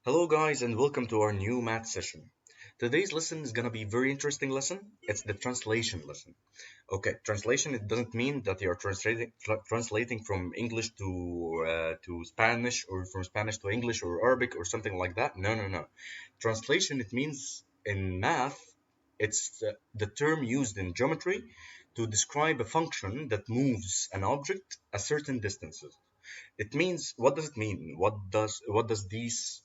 Hello guys and welcome to our new math session. Today's lesson is gonna be a very interesting lesson. It's the translation lesson. Okay, translation, it doesn't mean that you're translating from English to Spanish or from Spanish to English or Arabic or something like that. No. Translation, it means in math, it's the term used in geometry to describe a function that moves an object a certain distances. It means, what does it mean? What does these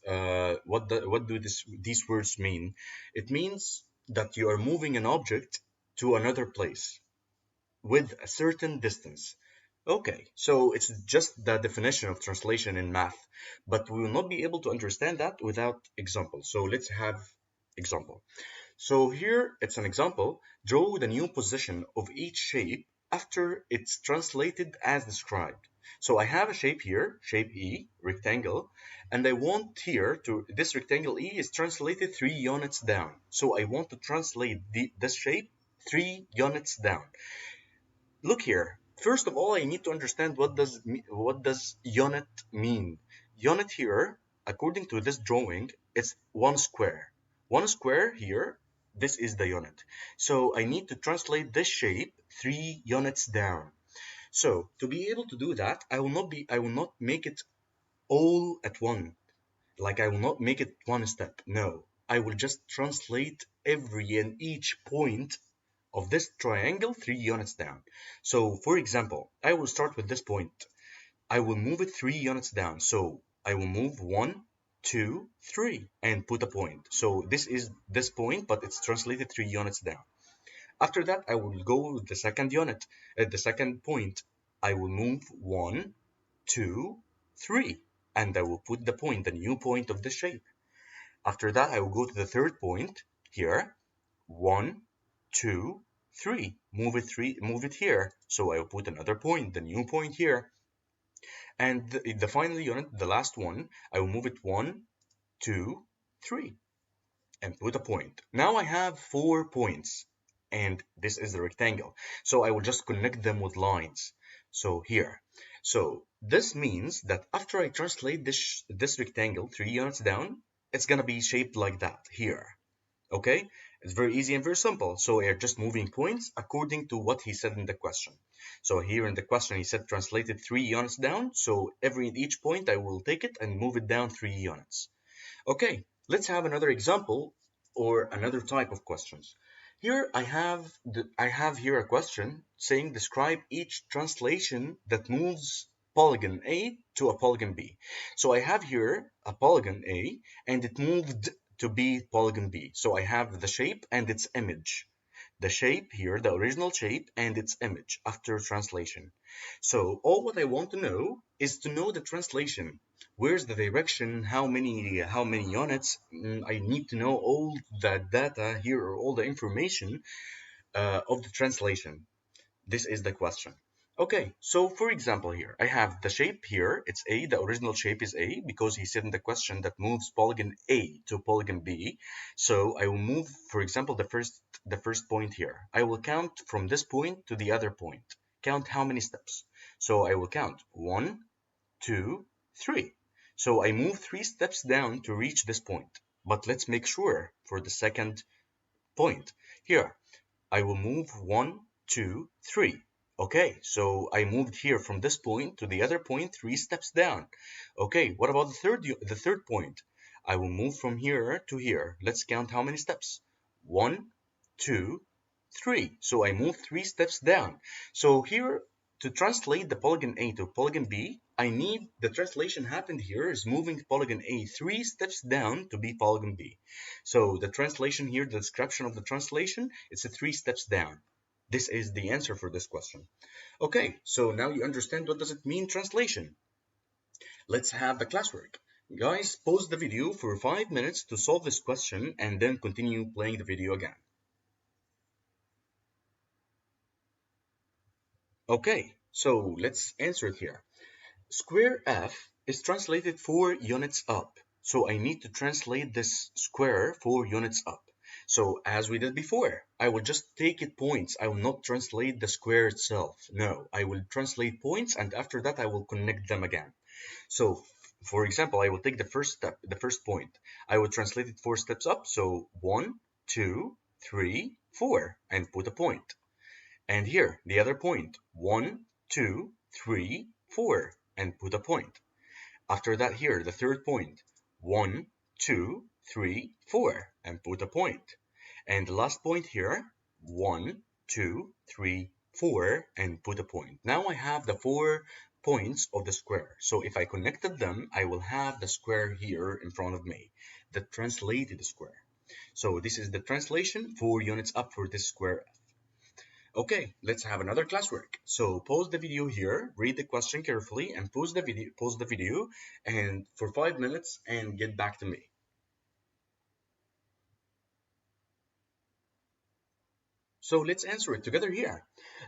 words mean? It means that you are moving an object to another place with a certain distance. Okay, so it's just the definition of translation in math, but we will not be able to understand that without example. So let's have example. So here it's an example. Draw the new position of each shape after it's translated as described. So I have a shape here, shape E, rectangle, and I want here to, this rectangle E is translated 3 units down. So I want to translate this shape 3 units down. Look here. First of all, I need to understand what does unit mean. Unit here, according to this drawing, it's 1 square. 1 square here, this is the unit. So I need to translate this shape 3 units down. So to be able to do that, I will not make it all at one. Like I will not make it one step. No, I will just translate every and each point of this triangle 3 units down. So for example, I will start with this point. I will move it 3 units down. So I will move 1, 2, 3 and put a point. So this is this point, but it's translated 3 units down. After that, I will go with the second unit. At the second point, I will move 1, 2, 3, and I will put the point, the new point of the shape. After that, I will go to the third point here. 1, 2, 3. Move it here. So I will put another point, the new point here. And the final unit, the last one, I will move it 1, 2, 3, and put a point. Now I have 4 points, and this is the rectangle. So I will just connect them with lines. So here. So this means that after I translate this rectangle 3 units down, it's gonna be shaped like that here. Okay, it's very easy and very simple. So we're just moving points according to what he said in the question. So here in the question he said translated 3 units down. So each point I will take it and move it down 3 units. Okay, let's have another example or another type of questions. Here I have here a question saying describe each translation that moves polygon A to a polygon B. So I have here a polygon A and it moved to be polygon B. So I have the shape and its image. The shape here, the original shape and its image after translation. So all what I want to know is to know the translation. Where's the direction? How many units? I need to know all the data here or all the information of the translation. This is the question. Okay, so for example here, I have the shape here, it's A, the original shape is A, because he said in the question that moves polygon A to polygon B. So I will move, for example, the first point here. I will count from this point to the other point. Count how many steps. So I will count 1, 2, 3. So I move 3 steps down to reach this point. But let's make sure for the second point. Here, I will move 1, 2, 3. Okay, so I moved here from this point to the other point 3 steps down. Okay, what about the third point? I will move from here to here. Let's count how many steps. 1, 2, 3. So I move 3 steps down. So here, to translate the polygon A to polygon B, I need the translation happened here is moving polygon A 3 steps down to be polygon B. So the translation here, the description of the translation, it's a 3 steps down. This is the answer for this question. Okay, so now you understand what does it mean translation. Let's have the classwork. Guys, pause the video for 5 minutes to solve this question and then continue playing the video again. Okay, so let's answer it here. Square F is translated 4 units up. So I need to translate this square 4 units up. So as we did before, I will just take it points. I will not translate the square itself. No, I will translate points and after that I will connect them again. So For example, I will take the first step, the first point. I will translate it 4 steps up. So 1, 2, 3, 4, and put a point. And here, the other point. 1, 2, 3, 4, and put a point. After that, here, the third point. 1, 2, 3, 4, and put a point. And the last point here. 1, 2, 3, 4, and put a point. Now I have the 4 points of the square. So if I connected them, I will have the square here in front of me, the translated square. So this is the translation, 4 units up for this square. Okay, let's have another classwork. So pause the video here, read the question carefully, and pause the video, and for 5 minutes, and get back to me. So let's answer it together here.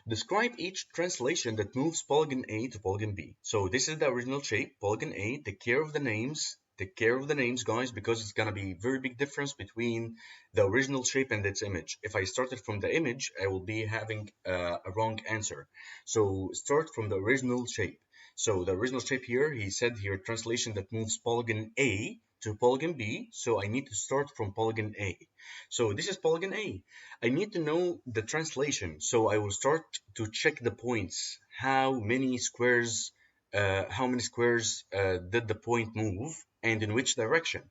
Describe each translation that moves polygon A to polygon B. So this is the original shape, polygon A. Take care of the names. Take care of the names, guys, because it's gonna be very big difference between the original shape and its image. If I started from the image, I will be having a wrong answer. So start from the original shape. So the original shape here, he said here, translation that moves polygon A to polygon B. So I need to start from polygon A. So this is polygon A. I need to know the translation, so I will start to check the points. How many squares did the point move, and in which direction?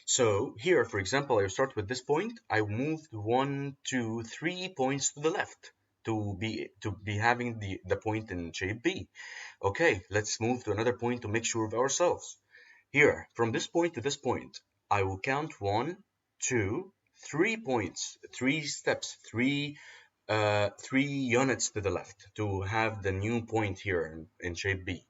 So here, for example, I will start with this point. I moved 1, 2, 3 points to the left to be having the point in shape B. Okay, let's move to another point to make sure of ourselves. Here, from this point to this point, I will count 1, 2, 3 points, 3 steps, 3 units to the left to have the new point here in shape B.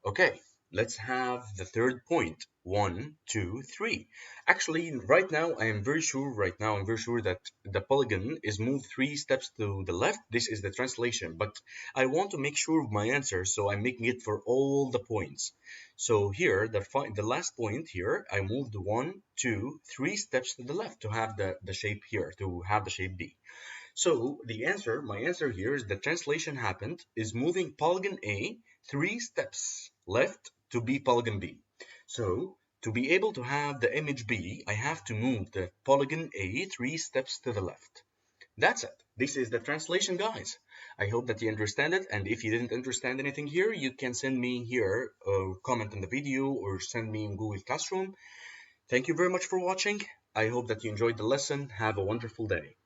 Okay, let's have the third point. 1, 2, 3. Actually, right now, I'm very sure that the polygon is moved 3 steps to the left. This is the translation, but I want to make sure of my answer, so I'm making it for all the points. So here, the last point here, I moved 1, 2, 3 steps to the left to have the shape here, to have the shape B. So my answer here is the translation happened is moving polygon A 3 steps left to be polygon B. So to be able to have the image B, I have to move the polygon A 3 steps to the left. That's it. This is the translation, guys. I hope that you understand it, and if you didn't understand anything here, you can send me here a comment on the video or send me in Google Classroom. Thank you very much for watching. I hope that you enjoyed the lesson. Have a wonderful day.